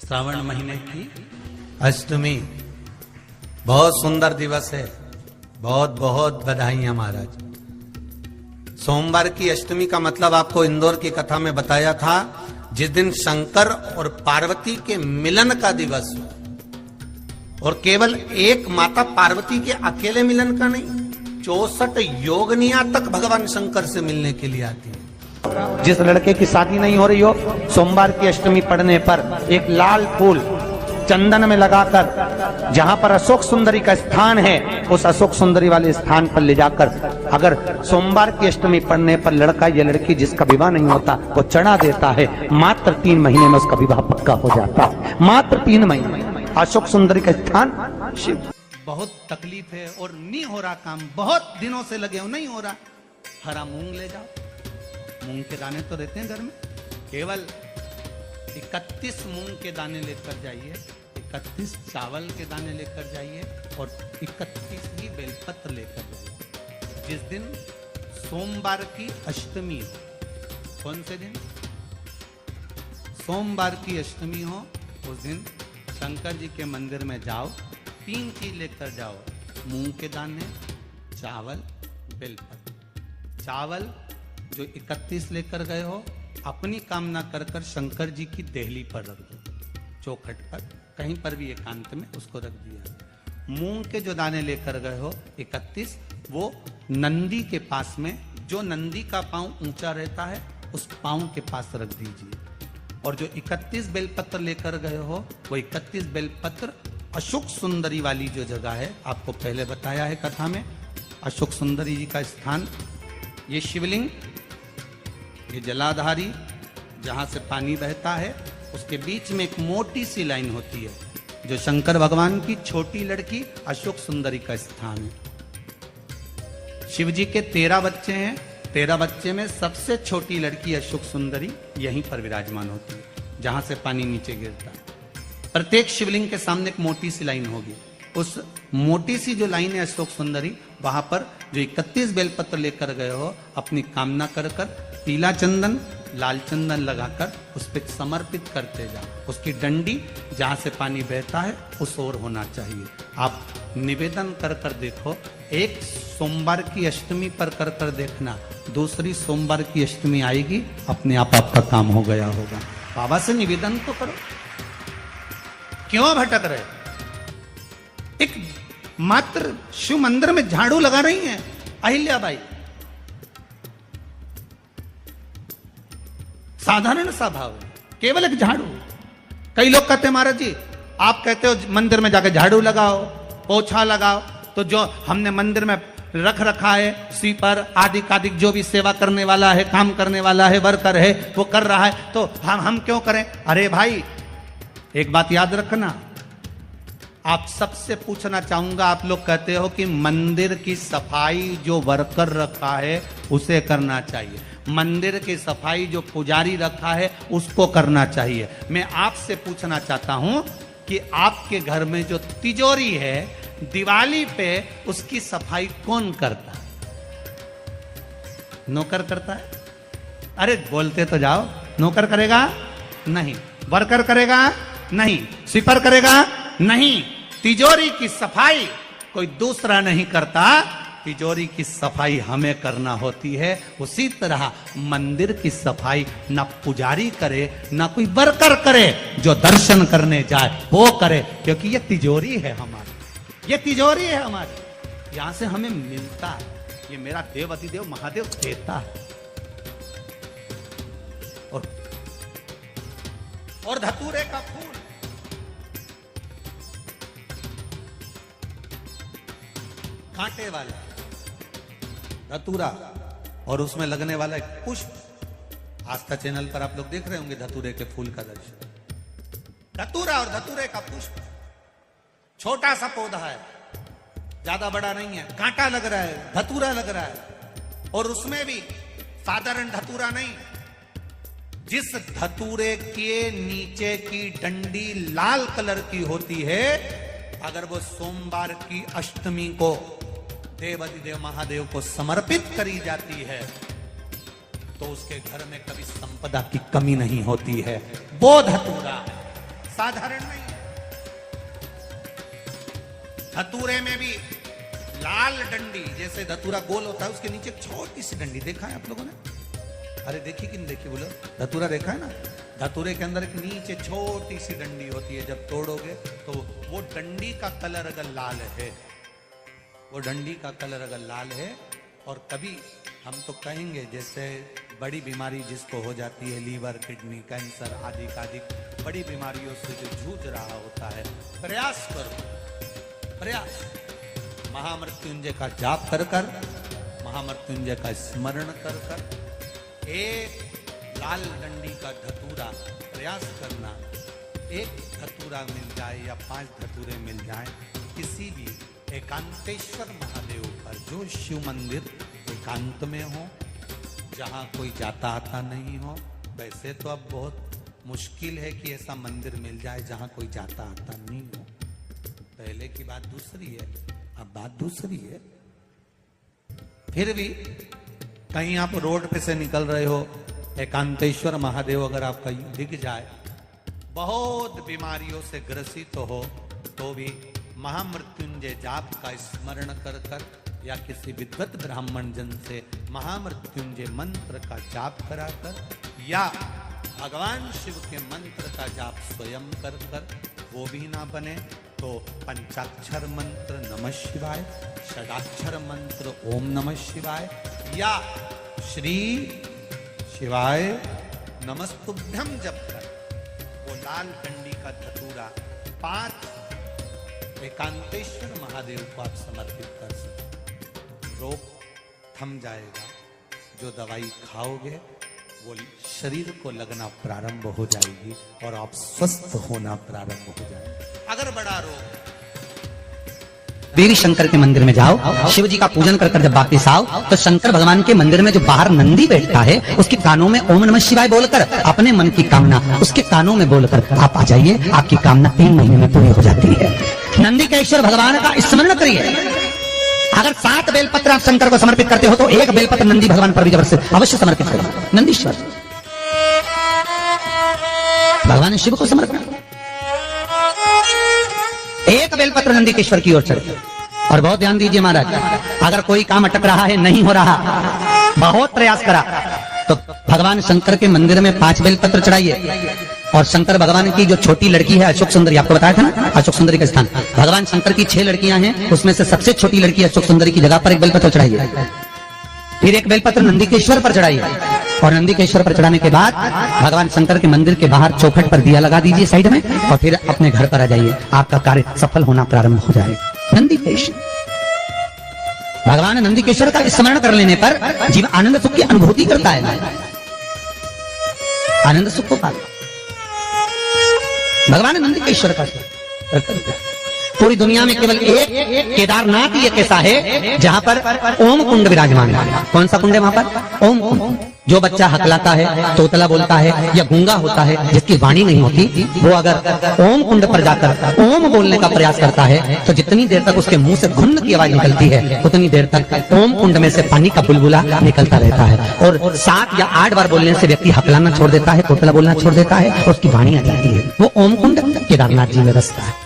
श्रावण महीने की अष्टमी बहुत सुंदर दिवस है। बहुत बहुत बधाइयां महाराज। सोमवार की अष्टमी का मतलब आपको इंदौर की कथा में बताया था, जिस दिन शंकर और पार्वती के मिलन का दिवस हो। और केवल एक माता पार्वती के अकेले मिलन का नहीं, 64 योगनिया तक भगवान शंकर से मिलने के लिए आती है। जिस लड़के की शादी नहीं हो रही हो, सोमवार की अष्टमी पड़ने पर एक लाल फूल चंदन में लगाकर जहां पर अशोक सुंदरी का स्थान है, उस अशोक सुंदरी वाले स्थान पर ले जाकर अगर सोमवार की अष्टमी पड़ने पर लड़का या लड़की जिसका विवाह नहीं होता वो चढ़ा देता है, मात्र 3 महीने में उसका विवाह पक्का हो जाता है। मात्र 3 महीने। अशोक सुंदरी का स्थान शिव। बहुत तकलीफ है और नहीं हो रहा काम, बहुत दिनों से लगे हो, नहीं हो रहा। हरा मूंग ले जाओ, मूंग के दाने तो रहते हैं घर में, केवल 31 मूंग के दाने लेकर जाइए, 31 चावल के दाने लेकर जाइए और 31 ही बेलपत्र लेकर जाइए। जिस दिन सोमवार की अष्टमी हो, कौन से दिन? सोमवार की अष्टमी हो, उस दिन शंकर जी के मंदिर में जाओ, 3 चीज लेकर जाओ, मूंग के दाने, चावल, बेलपत्र। चावल जो 31 लेकर गए हो, अपनी कामना कर कर शंकर जी की देहली पर रख दो, चौखट पर, कहीं पर भी एकांत में उसको रख दिया। मूंग के जो दाने लेकर गए हो 31, वो नंदी के पास में, जो नंदी का पांव ऊंचा रहता है उस पांव के पास रख दीजिए। और जो 31 बेलपत्र लेकर गए हो, वो 31 बेलपत्र अशोक सुंदरी वाली जो जगह है, आपको पहले बताया है कथा में, अशोक सुंदरी जी का स्थान, ये शिवलिंग, ये जलाधारी जहां से पानी बहता है, उसके बीच में एक मोटी सी लाइन होती है, जो शंकर भगवान की छोटी लड़की अशोक सुंदरी का स्थान है। शिव जी के 13 बच्चे हैं, 13 बच्चे में सबसे छोटी लड़की अशोक सुंदरी यहीं पर विराजमान होती है, जहां से पानी नीचे गिरता है। प्रत्येक शिवलिंग के सामने एक मोटी सी लाइन होगी, उस मोटी सी जो लाइन है अशोक सुंदरी, वहां पर जो 31 बेलपत्र लेकर गए हो, अपनी कामना कर कर पीला चंदन, लाल चंदन लगाकर उस पर समर्पित करते जाओ। उसकी डंडी जहां से पानी बहता है उस ओर होना चाहिए। आप निवेदन कर कर देखो, एक सोमवार की अष्टमी पर कर कर देखना, दूसरी सोमवार की अष्टमी आएगी, अपने आप आपका काम हो गया होगा। बाबा से निवेदन तो करो, क्यों भटक रहे? एक मात्र शिव मंदिर में झाड़ू लगा रही हैं अहिल्याबाई, साधारण सा भाव है, केवल एक झाड़ू। कई लोग कहते हैं महाराज जी, आप कहते हो मंदिर में जाकर झाड़ू लगाओ, पोछा लगाओ, तो जो हमने मंदिर में रख रखा है स्वीपर आदि जो भी सेवा करने वाला है, काम करने वाला है, वर्कर है, वो कर रहा है, तो हम क्यों करें? अरे भाई, एक बात याद रखना, आप सबसे पूछना चाहूंगा, आप लोग कहते हो कि मंदिर की सफाई जो वर्कर रखा है उसे करना चाहिए, मंदिर की सफाई जो पुजारी रखा है उसको करना चाहिए। मैं आपसे पूछना चाहता हूं कि आपके घर में जो तिजोरी है, दिवाली पे उसकी सफाई कौन करता है? नौकर करता है? अरे बोलते तो जाओ। नौकर करेगा? नहीं। वर्कर करेगा? नहीं। स्वीपर करेगा? नहीं। तिजोरी की सफाई कोई दूसरा नहीं करता, तिजोरी की सफाई हमें करना होती है। उसी तरह मंदिर की सफाई ना पुजारी करे, ना कोई वर्कर करे, जो दर्शन करने जाए वो करे, क्योंकि ये तिजोरी है हमारी, ये तिजोरी है हमारी, यहां से हमें मिलता है, ये मेरा देव महादेव देता है। और धतूरे का फूल, कांटे वाला धतूरा, और उसमें लगने वाला एक पुष्प। आस्था चैनल पर आप लोग देख रहे होंगे धतूरे के फूल का दर्शन। धतूरा और धतूरे का पुष्प, छोटा सा पौधा है, ज्यादा बड़ा नहीं है, कांटा लग रहा है, धतूरा लग रहा है, और उसमें भी साधारण धतूरा नहीं, जिस धतूरे के नीचे की डंडी लाल कलर की होती है, अगर वो सोमवार की अष्टमी को देवाधिदेव महादेव को समर्पित करी जाती है, तो उसके घर में कभी संपदा की कमी नहीं होती है। वो धतूरा साधारण नहीं है। धतूरे में भी लाल डंडी, जैसे धतूरा गोल होता है उसके नीचे एक छोटी सी डंडी, देखा है आप लोगों ने? अरे देखी कि नहीं देखी बोलो? धतूरा देखा है ना? धतूरे के अंदर एक नीचे छोटी सी डंडी होती है, जब तोड़ोगे तो वो डंडी का कलर अगर लाल है, वो डंडी का कलर अगर लाल है, और कभी हम तो कहेंगे जैसे बड़ी बीमारी जिसको हो जाती है, लीवर, किडनी, कैंसर आदि आदि बड़ी बीमारियों से जो जूझ रहा होता है, प्रयास करो, प्रयास महामृत्युंजय का जाप कर कर, महामृत्युंजय का स्मरण कर कर, एक लाल डंडी का धतूरा प्रयास करना, एक धतूरा मिल जाए या 5 धतूरे मिल जाए किसी भी एकांतेश्वर महादेव पर, जो शिव मंदिर एकांत में हो, जहाँ कोई जाता आता नहीं हो। वैसे तो अब बहुत मुश्किल है कि ऐसा मंदिर मिल जाए जहाँ कोई जाता आता नहीं हो। पहले की बात दूसरी है, अब बात दूसरी है। फिर भी कहीं आप रोड पे से निकल रहे हो, एकांतेश्वर महादेव अगर आपका दिख जाए, बहुत बीमारियों से ग्रसित हो, तो भी महामृत्युंजय जाप का स्मरण कर कर या किसी विद्वत ब्राह्मण जन से महामृत्युंजय मंत्र का जाप कराकर, या भगवान शिव के मंत्र का जाप स्वयं कर कर, वो भी ना बने तो पंचाक्षर मंत्र नमः शिवाय, षडाक्षर मंत्र ओम नमः शिवाय, या श्री शिवाय नमस्तुभ्यम जप कर वो लाल डंडी का धतूरा 5 एकांतेश्वर महादेव को आप समर्पित कर सकते। रोग थम जाएगा, जो दवाई खाओगे वो शरीर को लगना प्रारंभ हो जाएगी और आप स्वस्थ होना प्रारंभ हो जाएंगे। अगर बड़ा रोग, देवी शंकर के मंदिर में जाओ, शिव जी का पूजन कर जब वापिस आओ तो शंकर भगवान के मंदिर में जो बाहर नंदी बैठता है उसके कानों में ओम नमः शिवाय बोलकर अपने मन की कामना उसके कानों में बोलकर आप आ जाइए, आपकी कामना 3 महीने में पूरी हो जाती है। नंदी के ईश्वर भगवान का स्मरण करिए। अगर 7 बेलपत्र आप शंकर को समर्पित करते हो तो 1 बेलपत्र नंदी भगवान पर भी जबरदस्त अवश्य समर्पित करो। नंदीश्वर भगवान शिव को समर्पित, 1 बेलपत्र नंदीकेश्वर की ओर चढ़े। और बहुत ध्यान दीजिए महाराज, अगर कोई काम अटक रहा है, नहीं हो रहा, बहुत प्रयास करा, तो भगवान शंकर के मंदिर में 5 बेलपत्र चढ़ाइए। और शंकर भगवान की जो छोटी लड़की है अशोक सुंदरी, आपको बताया था ना अशोक सुंदरी का स्थान, भगवान शंकर की 6 लड़कियां हैं, उसमें से सबसे छोटी लड़की अशोक सुंदरी की जगह पर 1 बेलपत्र चढ़ाइए। फिर 1 बेलपत्र नंदीकेश्वर पर चढ़ाइए। और नंदीकेश्वर पर चढ़ाने के बाद भगवान शंकर के मंदिर के बाहर चौखट पर दिया लगा दीजिए साइड में, और फिर अपने घर पर आ जाइए, आपका कार्य सफल होना प्रारंभ हो जाएगा। नंदीकेश्वर भगवान नंदीकेश्वर का स्मरण कर लेने पर जीव आनंद सुख की अनुभूति करता है, आनंद सुख को पाता। भगवान नंदीकेश्वर का पूरी दुनिया में केवल एक केदारनाथ ही एक ऐसा है जहां पर ओम कुंड विराजमान है। कौन सा कुंड है वहां पर? ओम कुंड। जो बच्चा हकलाता है, तोतला बोलता है या गूंगा होता है, जिसकी वाणी नहीं होती, वो अगर ओम कुंड पर जाकर ओम बोलने का प्रयास करता है तो जितनी देर तक उसके मुंह से घुन्न की आवाज निकलती है उतनी देर तक ओम कुंड में से पानी का बुलबुला निकलता रहता है। और 7 या 8 बार बोलने से व्यक्ति हकलाना छोड़ देता है, तोतला बोलना छोड़ देता है और उसकी वाणी आ जाती है। वो ओम कुंड केदारनाथ जी में बसता है।